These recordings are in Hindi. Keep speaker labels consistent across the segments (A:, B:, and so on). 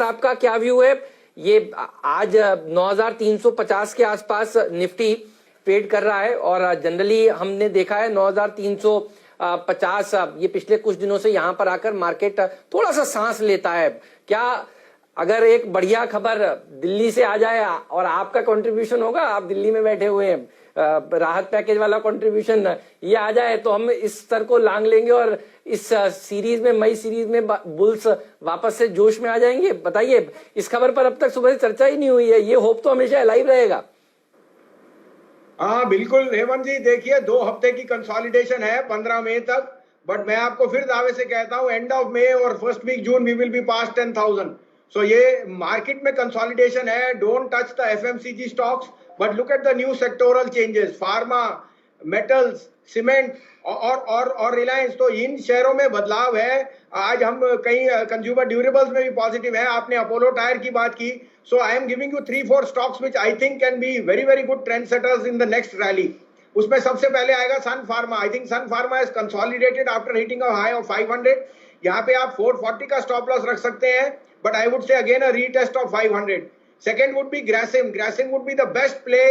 A: आपका क्या व्यू है? ये आज 9350 के आसपास निफ्टी ट्रेड कर रहा है और जनरली हमने देखा है 9350 ये पिछले कुछ दिनों से यहां पर आकर मार्केट थोड़ा सा सांस लेता है। क्या अगर एक बढ़िया खबर दिल्ली से आ जाए और आपका कंट्रीब्यूशन होगा, आप दिल्ली में बैठे हुए हैं, राहत पैकेज वाला कंट्रीब्यूशन ये आ जाए तो हम इस स्तर को लांग लेंगे और इस सीरीज में, मई सीरीज में बुल्स वापस से जोश में आ जाएंगे? बताइए, इस खबर पर अब तक सुबह से चर्चा ही नहीं हुई है, ये होप तो हमेशा लाइव रहेगा।
B: हाँ बिल्कुल हेमंत जी, देखिए 2 हफ्ते की कंसोलिडेशन है 15 मई तक, बट मैं आपको फिर दावे से कहता हूँ एंड ऑफ मई और first week June we will be pass 10,000। So ये मार्केट में कंसोलिडेशन है। Don't touch the FMCG stocks, but look at the new sectoral changes, pharma, metals, cement और रिलायंस। तो इन शेयरों में बदलाव है। आज हम कई कंज्यूमर ड्यूरेबल्स में भी पॉजिटिव है। आपने अपोलो टायर की बात की, so I am giving you 3-4 stocks which I think can be very very good trend setters in the next rally. उसमें सबसे पहले आएगा Sun Pharma. I think Sun Pharma is consolidated after hitting a high of 500। यहाँ पे आप 440 का स्टॉप लॉस रख सकते हैं, but I would say again a retest of 500। Second would be Grasim. Grasim would be the best play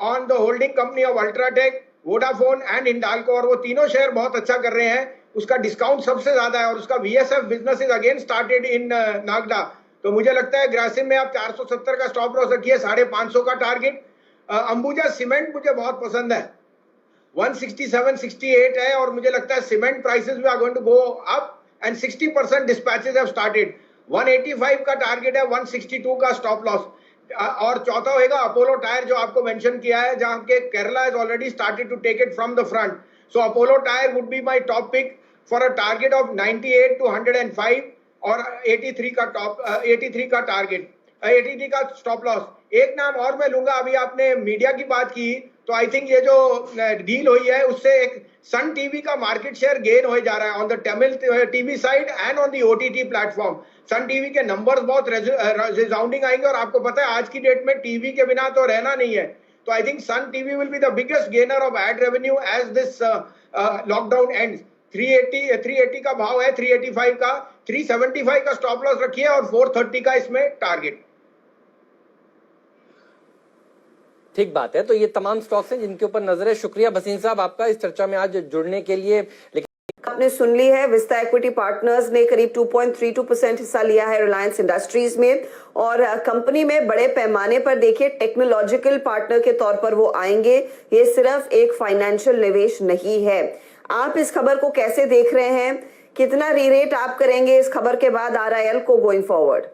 B: on the holding company of UltraTech, Vodafone and Hindalco, और वो तीनों शेयर बहुत अच्छा कर रहे हैं। उसका डिस्काउंट सबसे ज्यादा है और उसका VSF business is again started in Nagda. तो मुझे लगता है ग्रासिम में आप 470 का स्टॉप लॉस रखिए, 550 का टारगेट। अंबुजा सीमेंट मुझे बहुत पसंद है, 167-68 है और मुझे लगता है cement prices we are going to go up and 60% dispatches have started. 185 का टारगेट है, 162 का स्टॉप लॉस। और चौथा होगा अपोलो टायर, जो आपको मेंशन किया है, जहां के Kerala is already started to take it from the front. So Apollo tyre would be my top pick for a target of 98 to 105 और 83 का टारगेट, 83 का स्टॉप लॉस। एक नाम और मैं लूंगा, अभी आपने मीडिया की बात की, तो आई थिंक ये जो डील हुई है उससे एक सन टीवी का मार्केट शेयर गेन हो जा रहा है on the Tamil TV side and on the OTT platform. Sun TV के नंबर्स बहुत रिजाउंडिंग आएंगे और आपको पता है आज की डेट में टीवी के बिना तो रहना नहीं है। तो I think Sun TV will be the biggest gainer of ad revenue as this lockdown ends. 380 का भाव है, 385 का, 375 का स्टॉप लॉस रखिए और 430 का इसमें टारगेट।
A: ठीक बात है। तो ये तमाम स्टॉक्स हैं जिनके ऊपर नजर है। शुक्रिया भसीन साहब आपका इस चर्चा में आज जुड़ने के लिए। लेकिन
C: आपने सुन ली है, विस्ता इक्विटी पार्टनर्स ने करीब 2.32% हिस्सा लिया है रिलायंस इंडस्ट्रीज में और कंपनी में बड़े पैमाने पर देखिए टेक्नोलॉजिकल पार्टनर के तौर पर वो आएंगे। ये सिर्फ एक फाइनेंशियल निवेश नहीं है। आप इस खबर को कैसे देख रहे हैं? कितना रीरेट आप करेंगे इस खबर के बाद आरआईएल को going forward?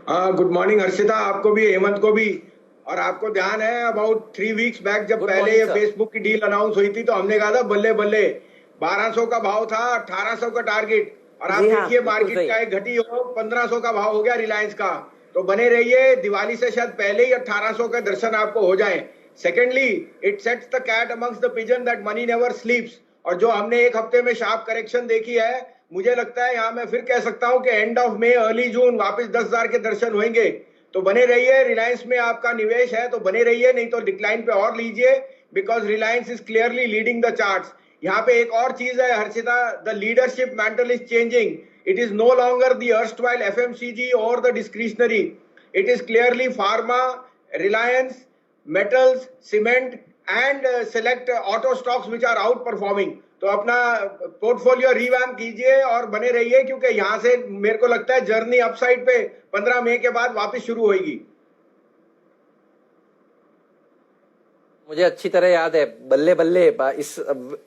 B: Good morning Harshita, आपको भी, हेमंत को भी। और आपको ध्यान है अबाउट 3 वीक्स बैक जब पहले ये फेसबुक की डील अनाउंस हुई थी तो हमने कहा था बल्ले बल्ले, 1200 का भाव था, 1800 का टारगेट, और आप देखिए मार्केट का एक घटी हो 1500 का भाव हो गया रिलायंस का। तो बने रहिए, दिवाली से शायद पहले ही 1800 के दर्शन आपको हो जाए। Secondly, it sets the cat among the pigeon that money never sleeps. और जो हमने एक हफ्ते में शार्प करेक्शन देखी है, मुझे लगता है यहाँ मैं फिर कह सकता हूँ कि एंड ऑफ मई अर्ली जून वापस 10,000 के दर्शन होंगे। तो बने रहिए, रिलायंस में आपका निवेश है तो बने रहिए, नहीं तो डिक्लाइन पे और लीजिए, because Reliance is clearly leading the charts. यहाँ पे एक और चीज है Harshita, the leadership mantle is changing. It is no longer the erstwhile FMCG और the discretionary. It is clearly pharma, Reliance, metals, cement and select auto stocks which are outperforming. तो अपना पोर्टफोलियो रिवैम्प कीजिए और बने रहिए, क्योंकि यहां से मेरे को लगता है जर्नी अपसाइड पे 15 मई के बाद वापस शुरू होगी।
A: मुझे अच्छी तरह याद है, बल्ले बल्ले,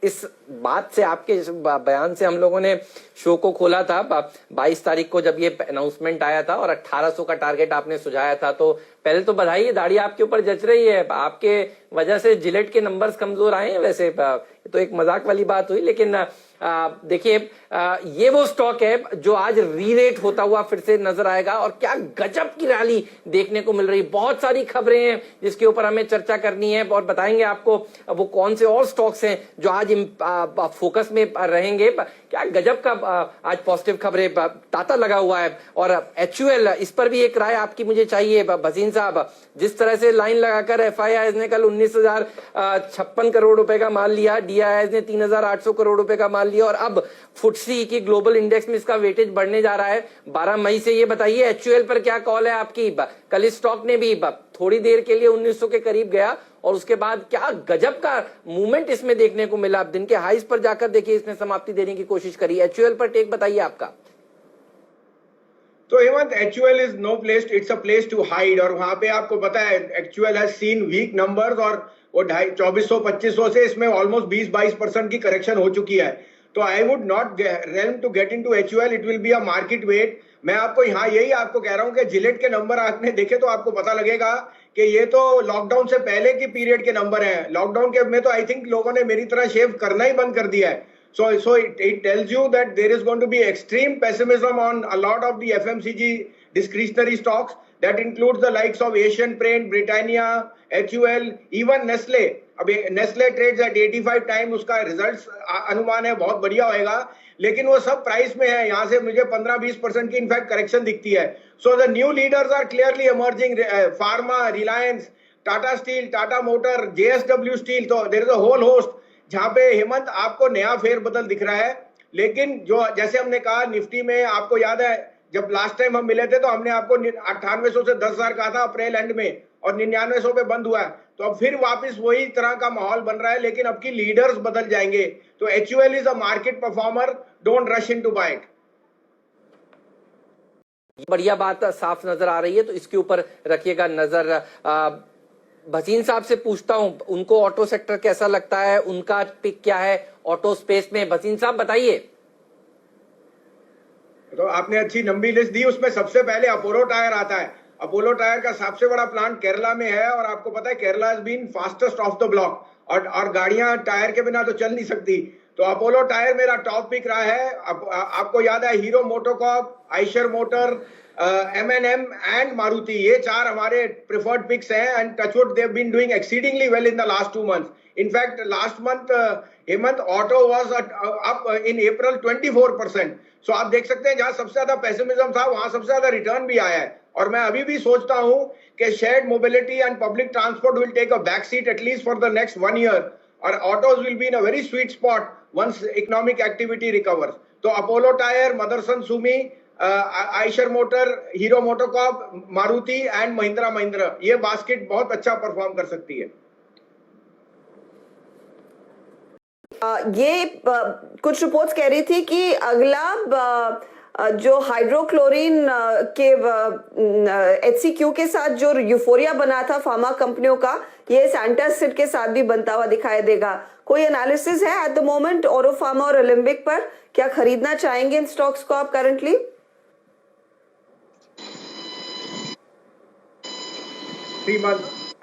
A: इस बात से, आपके इस बयान से हम लोगों ने शो को खोला था 22 तारीख को जब ये अनाउंसमेंट आया था और 1800 का टारगेट आपने सुझाया था। तो पहले तो बधाई, दाढ़ी आपके ऊपर जच रही है, आपके वजह से जिलेट के नंबर्स कमजोर आए हैं। वैसे तो एक मजाक वाली बात हुई, लेकिन देखिए ये वो स्टॉक है जो आज रीरेट होता हुआ फिर से नजर आएगा और क्या गजब की रैली देखने को मिल रही। बहुत सारी खबरें हैं जिसके ऊपर हमें चर्चा करनी है और बताएंगे आपको वो कौन से और स्टॉक्स हैं जो आज फोकस में रहेंगे। क्या गजब का आज पॉजिटिव खबरें, तांता लगा हुआ है। और HUL, इस पर भी एक राय आपकी मुझे चाहिए भसीन साहब। जिस तरह से लाइन लगाकर FIIs ने कल 19,056 करोड़ रुपए का माल लिया, DIIs ने 3,800 करोड़ रुपए का माल लिया, और अब FTSE की ग्लोबल इंडेक्स में इसका वेटेज बढ़ने जा रहा है 12 मई से। ये बताइए HUL पर क्या कॉल है आपकी? कल इस स्टॉक ने भी थोड़ी देर के लिए 1900 के करीब गया, और उसके बाद क्या गजब का मूवमेंट इसमें देखने को मिला। दिन के हाईज पर जाकर देखिए इसने समाप्ति देने की कोशिश करी। HUL पर टेक बताइए आपका।
B: तो Hemant, HUL is no place, it's a place to hide. और वहां पे आपको पता है HUL has seen weak numbers, और वो 2400-2500 से इसमें ऑलमोस्ट 20-22% की करेक्शन हो चुकी है। तो I would not realm to get into HUL, it will be a market weight. मैं आपको यहाँ यही आपको कह रहा हूँ कि जिलेट के नंबर आपने देखे तो आपको पता लगेगा कि ये तो लॉकडाउन से पहले की पीरियड के नंबर हैं। लॉकडाउन के में तो आई थिंक लोगों ने मेरी तरह शेव करना ही बंद कर दिया है। So it tells you that there is going to be extreme pessimism on a lot of the FMCG discretionary stocks. That includes the likes of Asian Paint, Britannia, HUL, even Nestle. अब Nestle trades at 85 times, उसका रिजल्ट्स अनुमान है बहुत बढ़िया होएगा, लेकिन वो सब प्राइस में है। यहाँ से मुझे 15-20% की इनफैक्ट करेक्शन दिखती है। So the new leaders are clearly emerging, pharma, Reliance, Tata steel, Tata motor, JSW steel. तो there is a whole host जहां पे हेमंत आपको नया फेर बदल दिख रहा है। लेकिन जो जैसे हमने कहा निफ्टी में, आपको याद है जब लास्ट टाइम हम मिले थे तो हमने आपको 9800 से 10,000 कहा था अप्रैल एंड में, और 9900 पे बंद हुआ है। तो अब फिर वापस वही तरह का माहौल बन रहा है, लेकिन अब की लीडर्स बदल जाएंगे। तो HUL is a market performer, don't rush into bye it.
A: बढ़िया बात साफ नजर आ रही है, तो इसके ऊपर रखिएगा नजर। भसीन साहब से पूछता हूं, उनको ऑटो सेक्टर कैसा लगता है, उनका पिक क्या है ऑटो स्पेस में? भसीन साहब बताइए।
B: तो आपने अच्छी लंबी लिस्ट दी, उसमें सबसे पहले अपोलो टायर आता है। अपोलो टायर का सबसे बड़ा प्लांट केरला में है, और आपको पता है Kerala has been fastest of the block, और गाड़ियां टायर के बिना तो चल नहीं सकती। तो अपोलो टायर मेरा टॉप पिक रहा है। आपको याद है Hero MotoCorp, Eicher motor, M&M and Maruti, ये चार हमारे प्रिफर्ड पिक्स हैं। And touchwood they have been doing exceedingly well in the last 2 months। In fact last month Hemant auto was up in April 24%। So आप देख सकते हैं जहां सबसे ज्यादा पेसिमिज्म था वहां सबसे ज्यादा रिटर्न भी आया है। और मैं अभी भी सोचता हूं कि shared mobility and public transport will take a back seat at least for the next 1 year, और autos will be in a very sweet spot once economic activity recovers. तो Apollo tyre, Motherson Sumi, Eicher motor, Hero MotoCorp, Maruti and Mahindra, ये बास्केट बहुत अच्छा परफॉर्म कर सकती है।
C: ये कुछ रिपोर्ट्स कह रही थी कि अगला जो हाइड्रोक्लोरिन के HCQ के साथ जो यूफोरिया बना था फार्मा कंपनियों का, ये सैंटासिड के साथ भी बनता हुआ दिखाई देगा। कोई एनालिसिस है एट द मोमेंट ओरो फार्मा और ओलंपिक पर? क्या खरीदना चाहेंगे इन स्टॉक्स को आप currently?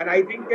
B: And I think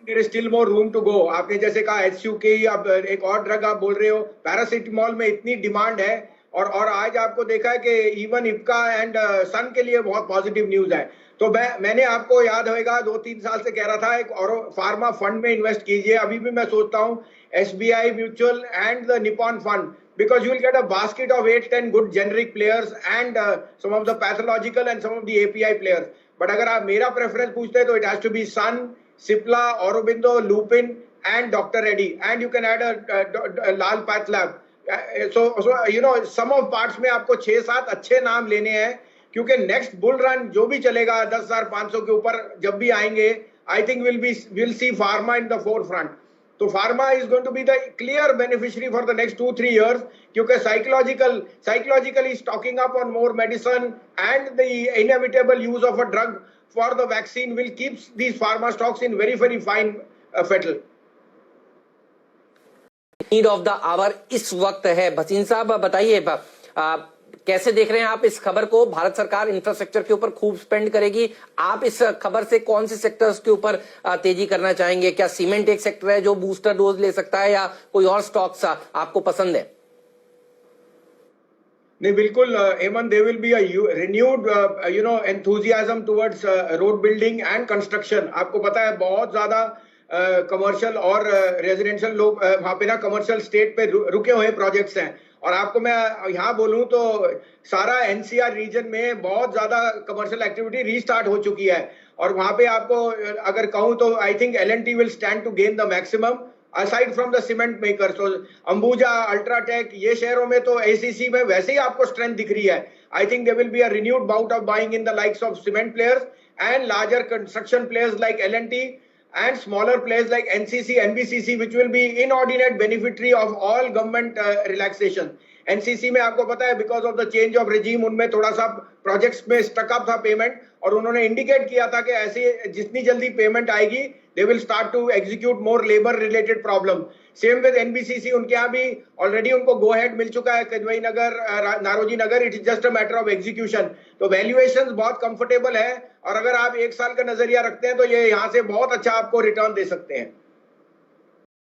B: there is still more room to go। आपने जैसे कहा HCQ की, अब एक और ड्रग आप बोल रहे हो, पैरासिटामोल में इतनी डिमांड है, और आज आपको देखा है कि इवन इप्का एंड सन के लिए बहुत पॉजिटिव न्यूज है। तो मैंने आपको याद होगा 2-3 साल से कह रहा था एक और फार्मा फंड में इन्वेस्ट कीजिए। अभी भी मैं सोचता हूं SBI mutual and the Nippon fund, because you will get a basket of 8-10 good generic players and some of the pathological and some of the API players। But अगर आप मेरा प्रेफरेंस पूछते हैं तो it has to be Sun, Cipla, Aurobindo, Lupin and doctor Reddy, and you can add a Lal path lab. So you know some of parts में आपको 6-7 अच्छे नाम लेने हैं, क्योंकि नेक्स्ट बुल रन जो भी चलेगा 10,500 के ऊपर जब भी आएंगे, I think will see pharma in the forefront. तो pharma is going to be the clear beneficiary for the next 2-3 years, क्योंकि psychologically stocking up on more medicine and the inevitable use of a drug for the vaccine will keep these pharma stocks in very fine fettle.
A: Need of the hour इस वक्त है। भसीन साहब बताइए, कैसे देख रहे हैं आप इस खबर को? भारत सरकार इंफ्रास्ट्रक्चर के ऊपर खूब स्पेंड करेगी, आप इस खबर से कौन से सेक्टर्स के ऊपर तेजी करना चाहेंगे? क्या सीमेंट एक सेक्टर है जो बूस्टर डोज ले सकता है, या कोई और स्टॉक्स आपको पसंद है?
B: नहीं, बिल्कुल Hemant, there will be a renewed enthusiasm towards road building and construction. आपको पता है बहुत ज्यादा कमर्शियल और रेजिडेंशियल लोग वहां पे ना कमर्शियल स्टेट पे रुके हुए प्रोजेक्ट्स हैं, और आपको मैं यहाँ बोलूं तो सारा एनसीआर रीजन में बहुत ज्यादा कमर्शियल एक्टिविटी रीस्टार्ट हो चुकी है, और वहां पे आपको अगर कहूं तो I think L&T will stand to gain the maximum aside from the cement maker. तो अंबुजा, अल्ट्राटेक, ये शहरों में तो ACC में वैसे ही आपको स्ट्रेंथ दिख रही है। I think there will be a renewed bout of buying in the likes of cement players and larger construction players like L&T and smaller players like NCC, NBCC, which will be inordinate beneficiary of all government relaxation. NCC में आपको पता है because of the change of regime उनमें थोड़ा सा प्रोजेक्ट्स में स्टक अप था पेमेंट, और उन्होंने इंडिकेट किया था कि ऐसे जितनी जल्दी पेमेंट आएगी they will start to execute more labor related problem. Same with NBCC, उनके यहाँ भी ऑलरेडी उनको गो हेड मिल चुका है Kidwai Nagar, Naoroji Nagar, it is just a matter of execution. तो वैल्यूएशंस बहुत कंफर्टेबल है, और अगर आप 1 साल का नजरिया रखते हैं तो ये यहाँ से बहुत अच्छा आपको रिटर्न दे सकते हैं।